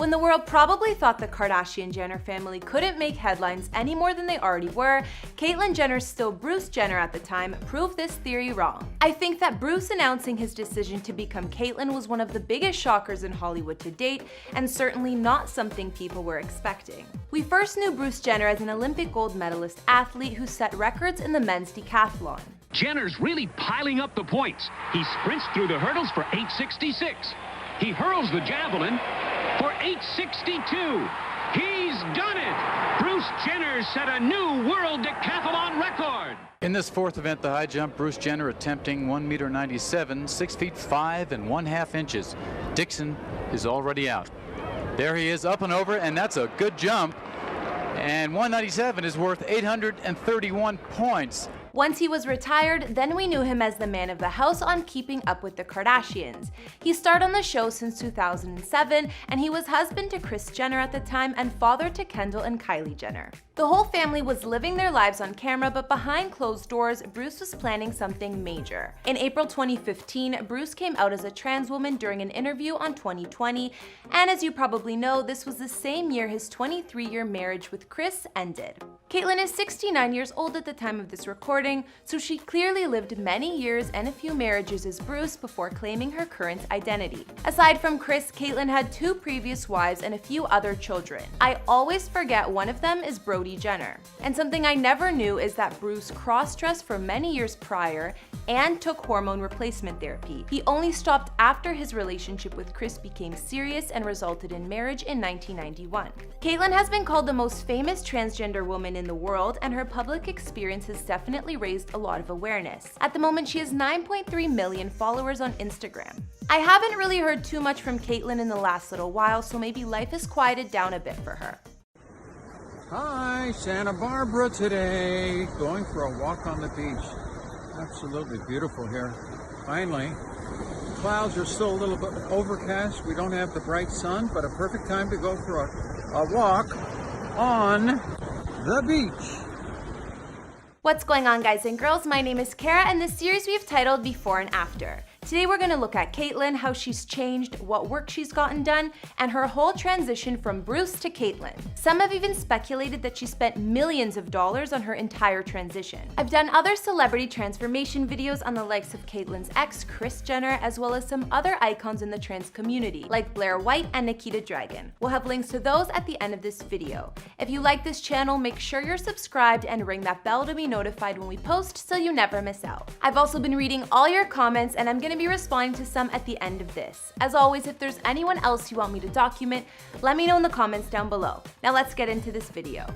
When the world probably thought the Kardashian-Jenner family couldn't make headlines any more than they already were, Caitlyn Jenner's still Bruce Jenner at the time proved this theory wrong. I think that Bruce announcing his decision to become Caitlyn was one of the biggest shockers in Hollywood to date, and certainly not something people were expecting. We first knew Bruce Jenner as an Olympic gold medalist athlete who set records in the men's decathlon. Jenner's really piling up the points. He sprints through the hurdles for 8:66. He hurls the javelin for 8:62. He's done it! Bruce Jenner set a new world decathlon record! In this fourth event, the high jump, Bruce Jenner attempting 1.97 meters, 6 feet 5 1/2 inches. Dixon is already out. There he is, up and over, and that's a good jump. And 197 is worth 831 points. Once he was retired, then we knew him as the man of the house on Keeping Up with the Kardashians. He starred on the show since 2007, and he was husband to Kris Jenner at the time and father to Kendall and Kylie Jenner. The whole family was living their lives on camera, but behind closed doors, Bruce was planning something major. In April 2015, Bruce came out as a trans woman during an interview on 2020, and as you probably know, this was the same year his 23-year marriage with Kris ended. Caitlyn is 69 years old at the time of this recording, so she clearly lived many years and a few marriages as Bruce before claiming her current identity. Aside from Kris, Caitlyn had 2 previous wives and a few other children. I always forget one of them is Brody Jenner. And something I never knew is that Bruce cross-dressed for many years prior and took hormone replacement therapy. He only stopped after his relationship with Kris became serious and resulted in marriage in 1991. Caitlyn has been called the most famous transgender woman in the world, and her public experience has definitely raised a lot of awareness. At the moment, she has 9.3 million followers on Instagram. I haven't really heard too much from Caitlyn in the last little while, so maybe life has quieted down a bit for her. Hi, Santa Barbara today. Going for a walk on the beach. Absolutely beautiful here. Finally. Clouds are still a little bit overcast. We don't have the bright sun, but a perfect time to go for a walk on the beach. What's going on, guys and girls? My name is Kara, and this series we've titled Before and After. Today we're going to look at Caitlyn, how she's changed, what work she's gotten done, and her whole transition from Bruce to Caitlyn. Some have even speculated that she spent millions of dollars on her entire transition. I've done other celebrity transformation videos on the likes of Caitlyn's ex, Kris Jenner, as well as some other icons in the trans community, like Blair White and Nikita Dragun. We'll have links to those at the end of this video. If you like this channel, make sure you're subscribed and ring that bell to be notified when we post so you never miss out. I've also been reading all your comments, and I'm going to be responding to some at the end of this. As always, if there's anyone else you want me to document, let me know in the comments down below. Now let's get into this video.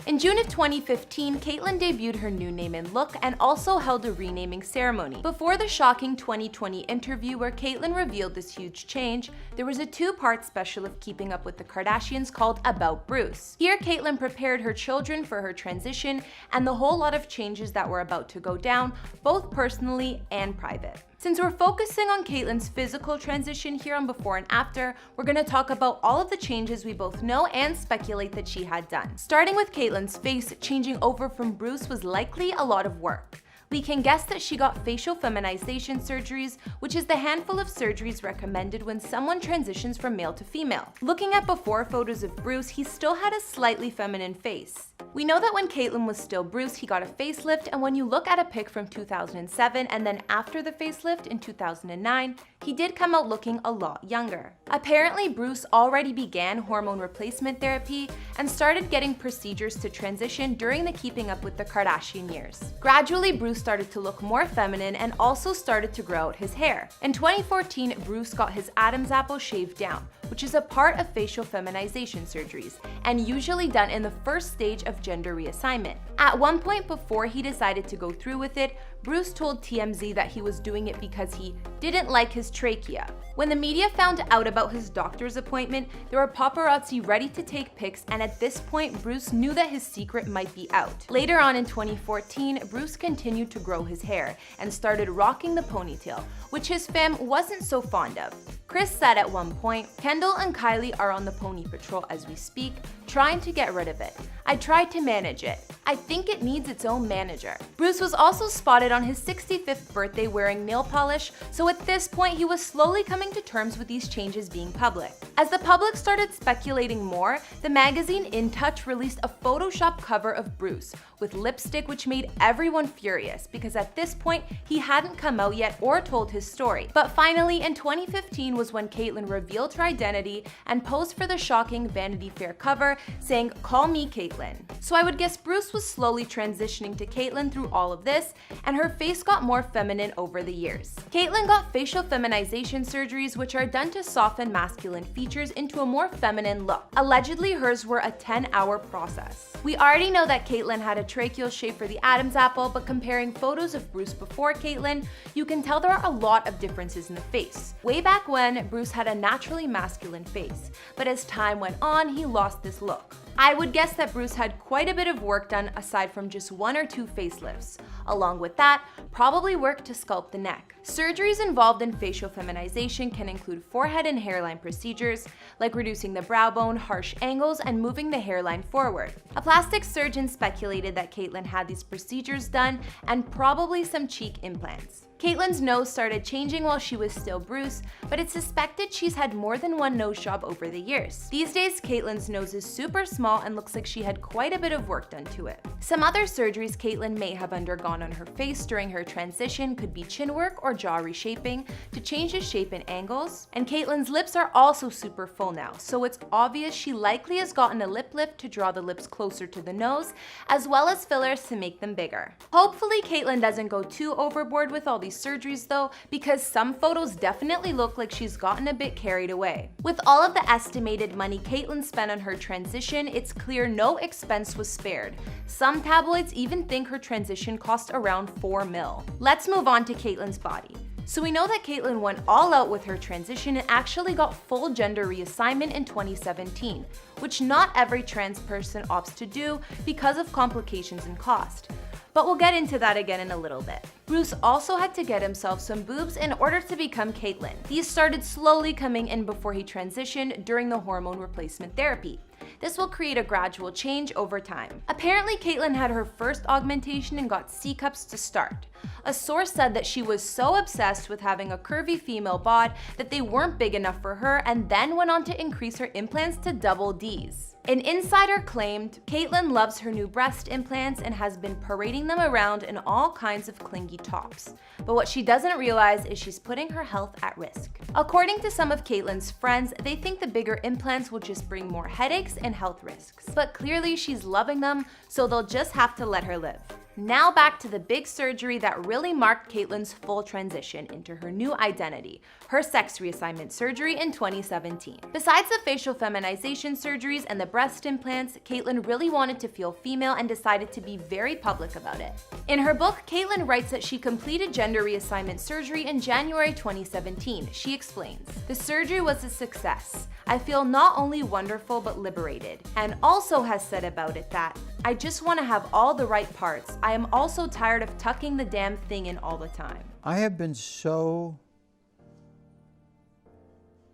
In June of 2015, Caitlyn debuted her new name and look and also held a renaming ceremony. Before the shocking 2020 interview where Caitlyn revealed this huge change, there was a 2-part special of Keeping Up with the Kardashians called About Bruce. Here, Caitlyn prepared her children for her transition and the whole lot of changes that were about to go down, both personally and private. Since we're focusing on Caitlyn's physical transition here on Before and After, we're going to talk about all of the changes we both know and speculate that she had done. Starting with Caitlyn's face, changing over from Bruce was likely a lot of work. We can guess that she got facial feminization surgeries, which is the handful of surgeries recommended when someone transitions from male to female. Looking at before photos of Bruce, he still had a slightly feminine face. We know that when Caitlyn was still Bruce, he got a facelift, and when you look at a pic from 2007 and then after the facelift in 2009, he did come out looking a lot younger. Apparently, Bruce already began hormone replacement therapy and started getting procedures to transition during the Keeping Up with the Kardashian years. Gradually, Bruce started to look more feminine and also started to grow out his hair. In 2014, Bruce got his Adam's apple shaved down, which is a part of facial feminization surgeries and usually done in the first stage of gender reassignment. At one point before he decided to go through with it, Bruce told TMZ that he was doing it because he didn't like his trachea. When the media found out about his doctor's appointment, there were paparazzi ready to take pics, and at this point, Bruce knew that his secret might be out. Later on in 2014, Bruce continued to grow his hair and started rocking the ponytail, which his fam wasn't so fond of. Kris said at one point, "Kendall and Kylie are on the pony patrol as we speak, trying to get rid of it. I tried to manage it. I think it needs its own manager. Bruce was also spotted on his 65th birthday wearing nail polish, so at this point he was slowly coming to terms with these changes being public. As the public started speculating more, the magazine In Touch released a Photoshop cover of Bruce with lipstick, which made everyone furious because at this point he hadn't come out yet or told his story. But finally, in 2015 was when Caitlyn revealed her identity and posed for the shocking Vanity Fair cover saying, "Call me Caitlyn." So I would guess Bruce was slowly transitioning to Caitlyn through all of this, and her face got more feminine over the years. Caitlyn got facial feminization surgeries, which are done to soften masculine features into a more feminine look. Allegedly, hers were a 10-hour process. We already know that Caitlyn had a tracheal shape for the Adam's apple, but comparing photos of Bruce before Caitlyn, you can tell there are a lot of differences in the face. Way back when, Bruce had a naturally masculine face, but as time went on, he lost this look. I would guess that Bruce had quite a bit of work done aside from just 1 or 2 facelifts. Along with that, probably work to sculpt the neck. Surgeries involved in facial feminization can include forehead and hairline procedures, like reducing the brow bone, harsh angles, and moving the hairline forward. A plastic surgeon speculated that Caitlyn had these procedures done and probably some cheek implants. Caitlyn's nose started changing while she was still Bruce, but it's suspected she's had more than one nose job over the years. These days, Caitlyn's nose is super small and looks like she had quite a bit of work done to it. Some other surgeries Caitlyn may have undergone on her face during her transition could be chin work or jaw reshaping to change the shape and angles. And Caitlyn's lips are also super full now, so it's obvious she likely has gotten a lip lift to draw the lips closer to the nose, as well as fillers to make them bigger. Hopefully, Caitlyn doesn't go too overboard with all these surgeries though, because some photos definitely look like she's gotten a bit carried away. With all of the estimated money Caitlyn spent on her transition, it's clear no expense was spared. Some tabloids even think her transition cost around $4 million. Let's move on to Caitlyn's body. So we know that Caitlyn went all out with her transition and actually got full gender reassignment in 2017, which not every trans person opts to do because of complications and cost. But we'll get into that again in a little bit. Bruce also had to get himself some boobs in order to become Caitlyn. These started slowly coming in before he transitioned during the hormone replacement therapy. This will create a gradual change over time. Apparently, Caitlyn had her first augmentation and got C-cups to start. A source said that she was so obsessed with having a curvy female bod that they weren't big enough for her, and then went on to increase her implants to double Ds. An insider claimed Caitlyn loves her new breast implants and has been parading them around in all kinds of clingy tops. But what she doesn't realize is she's putting her health at risk. According to some of Caitlyn's friends, they think the bigger implants will just bring more headaches and health risks. But clearly she's loving them, so they'll just have to let her live. Now back to the big surgery that really marked Caitlyn's full transition into her new identity, her sex reassignment surgery in 2017. Besides the facial feminization surgeries and the breast implants, Caitlyn really wanted to feel female and decided to be very public about it. In her book, Caitlyn writes that she completed gender reassignment surgery in January 2017. She explains, "The surgery was a success. I feel not only wonderful but liberated," and also has said about it that, "I just want to have all the right parts. I am also tired of tucking the damn thing in all the time."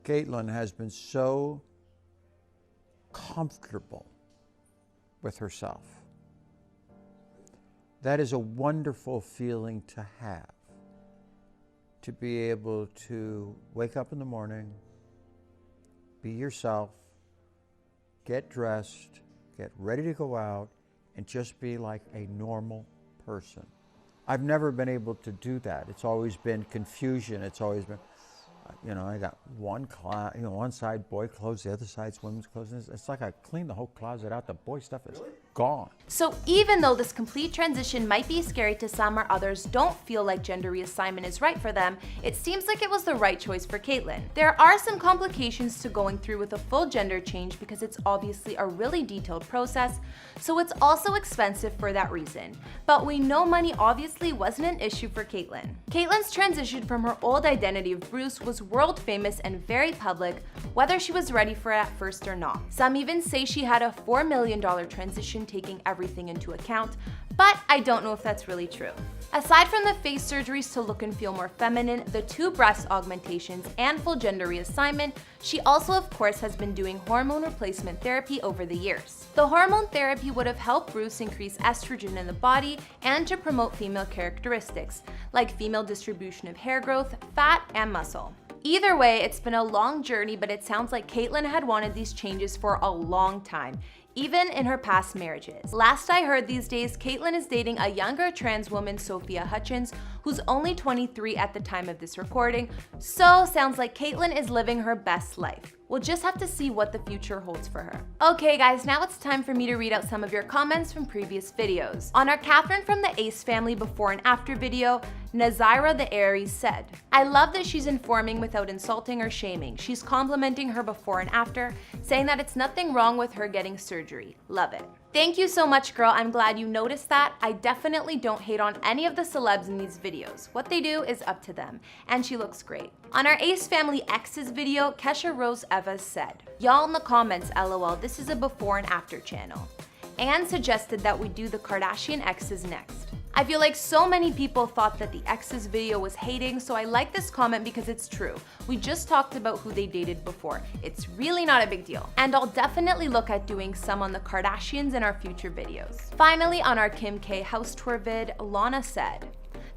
Caitlyn has been so comfortable with herself. That is a wonderful feeling to have, to be able to wake up in the morning, be yourself, get dressed, get ready to go out, and just be like a normal person. I've never been able to do that. It's always been confusion. It's always been, I got one side boy clothes, the other side's women's clothes. It's like I cleaned the whole closet out. The boy stuff is gone. So even though this complete transition might be scary to some or others don't feel like gender reassignment is right for them, it seems like it was the right choice for Caitlyn. There are some complications to going through with a full gender change because it's obviously a really detailed process, so it's also expensive for that reason. But we know money obviously wasn't an issue for Caitlyn. Caitlyn's transition from her old identity of Bruce was world famous and very public, whether she was ready for it at first or not. Some even say she had a $4 million transition taking everything into account, but I don't know if that's really true. Aside from the face surgeries to look and feel more feminine, the 2 breast augmentations, and full gender reassignment, she also of course has been doing hormone replacement therapy over the years. The hormone therapy would have helped Bruce increase estrogen in the body and to promote female characteristics, like female distribution of hair growth, fat, and muscle. Either way, it's been a long journey, but it sounds like Caitlyn had wanted these changes for a long time, even in her past marriages. Last I heard these days, Caitlyn is dating a younger trans woman, Sophia Hutchins, who's only 23 at the time of this recording, so sounds like Caitlyn is living her best life. We'll just have to see what the future holds for her. Okay guys, now it's time for me to read out some of your comments from previous videos. On our Catherine from the Ace family before and after video, Nazira the Aries said, "I love that she's informing without insulting or shaming. She's complimenting her before and after, saying that it's nothing wrong with her getting surgery. Love it." Thank you so much, girl. I'm glad you noticed that. I definitely don't hate on any of the celebs in these videos. What they do is up to them, and she looks great. On our Ace Family X's video, Kesha Rose Evans said, "Y'all in the comments, lol, this is a before and after channel," and suggested that we do the Kardashian X's next. I feel like so many people thought that the X's video was hating, so I like this comment because it's true. We just talked about who they dated before. It's really not a big deal. And I'll definitely look at doing some on the Kardashians in our future videos. Finally, on our Kim K house tour vid, Lana said,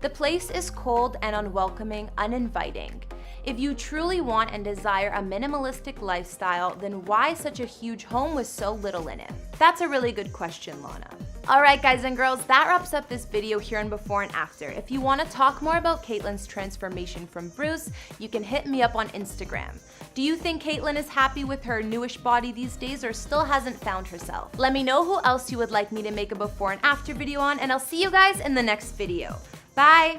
"The place is cold and unwelcoming, uninviting. If you truly want and desire a minimalistic lifestyle, then why such a huge home with so little in it?" That's a really good question, Lana. Alright guys and girls, that wraps up this video here on before and after. If you want to talk more about Caitlyn's transformation from Bruce, you can hit me up on Instagram. Do you think Caitlyn is happy with her newish body these days or still hasn't found herself? Let me know who else you would like me to make a before and after video on, and I'll see you guys in the next video. Bye!